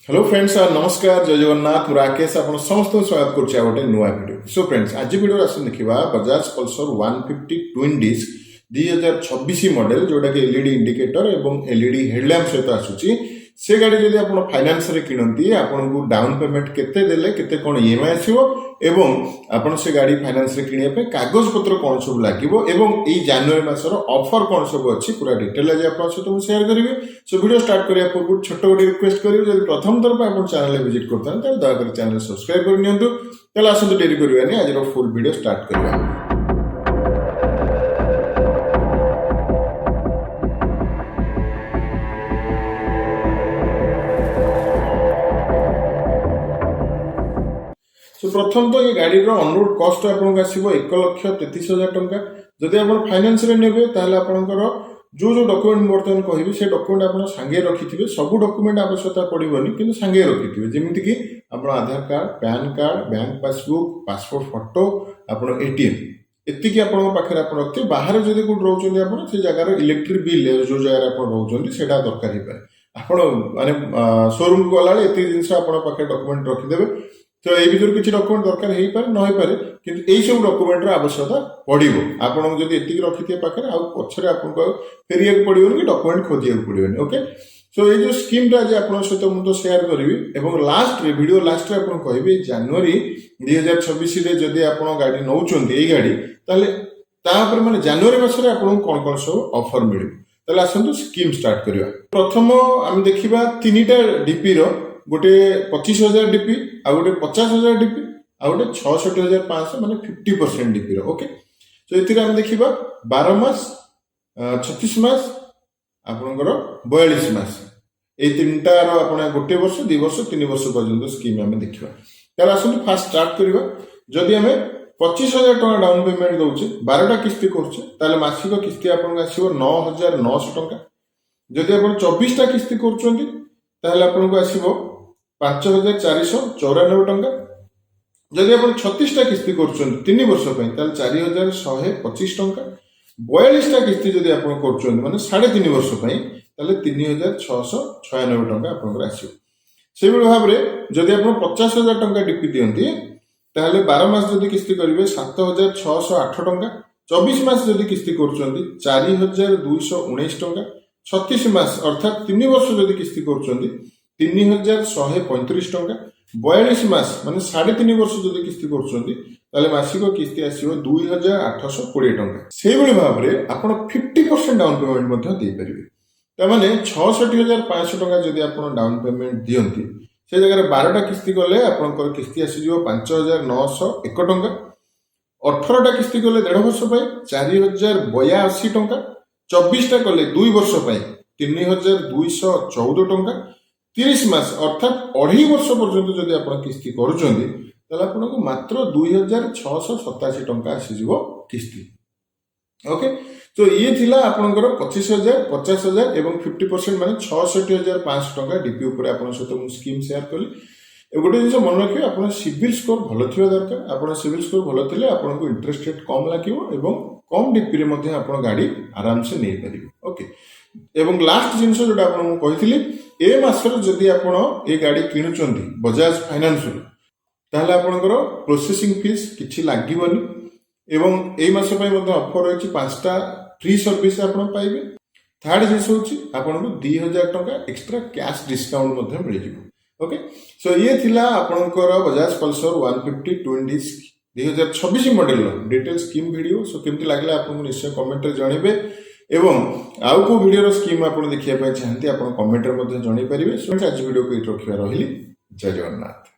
Hello friends नमस्कार जय जगन्नाथ राकेश आप समस्त स्वागत करुच्चे गोटे नुआ भिडियो। सो फ्रेंड्स आज भिडियो आस देखा Bajaj Pulsar 150 twin disc 2026 model जोटा कि एलईडी इंडिकेटर एवं एलईडी हेडलैम्प सहित आसूची से गाड़ी जदि आप फाइनेंस रे किणती आपको डाउन पेमेंट केते देले केते कोन ईएमआई आसीबो एवं आपण से गाड़ी फाइनेंस रे किनिया पे कागज पत्र कोन सब लागिबो एवं ई जनवरी मासर ऑफर कोन सब अछि पूरा डिटेल आज आपन सहित मु शेयर करिवे। सो वीडियो स्टार्ट करिया पूर्व छोट गोटे रिक्वेस्ट करिवे जदि प्रथम तरफ आपण चैनल विजिट करथन त दया कर चैनल सब्सक्राइब कर नियंतु। तला आसंतु डेरी करिवानी आज रो फुल वीडियो स्टार्ट करिवा। तो प्रथम तो ये गाड़ी ऑनरोड कॉस्ट आपको आसो 1,33,000 टंका। जदि आप फाइनेंस रे नेबे ताहले आपनकर जो जो डॉक्यूमेंट बर्तमान कहबी से डॉक्यूमेंट आप सांगे रखिथिबे सबु डॉक्यूमेंट आवश्यकता पड़िबोनी किंतु सांगे रखिथिबे जेमिति कि आपण Aadhaar card PAN card bank passbook passport photo आपण एटीएम एतिकी आपण पाखरे आपण रखिथिबे। बाहर जदि को रहउचंदी आपण से जगह रो इलेक्ट्रिक बिल जो जगह आपण रहउचंदी सेटा दरकार हे पारे आपण माने शोरूम को गलाले एति जिंस आपण पाखरे डॉक्यूमेंट रखिदेबे। तो ये भर किसी डॉक्यूमेंट दरकार हो पारे न हो पारे किंतु यही सब डॉक्यूमेंट आवश्यकता पड़ो आपन जब एति रखिथे पाखे आ पछरे आपको फेरिया पड़ो कि डॉक्यूमेंट खोजिया पड़ोनी। ओके सो ये जो स्कीम टा आज आपन सहित मु तो शेयर करिवि एवं लास्ट रे वीडियो लास्ट रे आपन कहबे जनवरी 2026 रे जदि आपन गाड़ी नउचंती ए गाड़ी ताले तापर माने जनवरी मास रे आपन कोन कोन सब ऑफर मिलबो। ताले आसंतु स्कीम स्टार्ट करिवा। प्रथम हम देखिबा तीनटा डीपी रो गोटे 25,000 डीपी आ गोटे 50,000 डीपी आ गोटे 66,500 माने 50% डीपी रो। ओके सो एथिरे हम देखिबा 12 मास 36 मास आपनकर 42 मास ए तीनटा रो आपण गोटे वर्ष 2 वर्ष 3 वर्ष पर्यंत स्कीम हम देखिबा। तार आसु फास्ट स्टार्ट करिबा। जदि हमें 25,000 टका डाउन पेमेंट दोचे 12टा किस्ती करछे ताले मासिक किस्ती आपन आसीबो 9,900 टका। जदि आपण 24टा किस्ती करछोंती ताले आपन को आसीबो 5,494 टंका। जदि आप 36टा किस्ती कर 3 वर्ष 4,125 टंका। 42टा किस्ती जदि आप माने 3.5 वर्ष 3,696 टंका आपनकर आसीबो। से भाव में जदि आप 50,000 टंका डीपी दियंती ताहले 12 मास जदि किस्ती करिवे 7,608 टंका। 24 मास जदि किस्ती कर 4,219 टंका। 36 मास अर्थात 3 वर्ष जदि किस्ती कर 3,135 टंका। 42 मास माने 3.5 वर्ष जदि किस्ती कर मासिक किस्ती आसीबो 2,820 टंका। से भाव में आप 50% डाउन पेमेंट मध्य दे परिबे। त माने 66,500 टंका जदि आप डाउन पेमेंट दियंती से जगह 12टा किस्ती गले आपनकर किस्ती आसीजो 5,901 टंका। 18टा किस्ती गले 1.5 वर्ष 4,082 टंका। 24टा गले 2 वर्ष 3,214 टंका। 30 मास अर्थात 2.5 वर्ष पर्यंत जदि आप किस्ती करुचंदी ताले आपनको मात्र 2,687 टंका आसीजिवो किस्ती। ओके तो ये थिला आपनकर 25,000 50,000 एवं 50% माने 66,500 टंका डीपी ऊपर आपन सहित मु स्कीम शेयर कली। गोटे जिन मन रखिए आप सिविल स्कोर भल थिबा दरकार। आप सिविल स्कोर भल थिले आपनको इंटरेस्ट रेट कम लागिवो एवं कम डीपी रे मध्ये आपण गाड़ी आराम से नै परिबो। ओके एवं लास्ट जिनस जोटा आपन कहिथिली ए मासर जदि आपण ए गाड़ी किणुचंदी बजाज फाइनेंस ताहले आपनकर प्रोसेसिंग फीस किछि लागिबनी एवं ए मास पय मध्ये ऑफर होछि 5टा फ्री सर्विस आपण पाइबे। थर्ड जिनस होछि आपनको 2,000 टंका एक्स्ट्रा कैश डिस्काउंट मध्ये मिल जिवो। ओके सो ये थिला आपनकर Bajaj Pulsar 150 twin disc 2026 model detail scheme video. So केमति लागला आपन निश्चय कमेंट रे जणेबे एवं आउ को वीडियो स्कीम आप देखिए चाहते आप कमेंट रे जन पारे। सो आज वीडियो को रखा रही जय जगन्नाथ।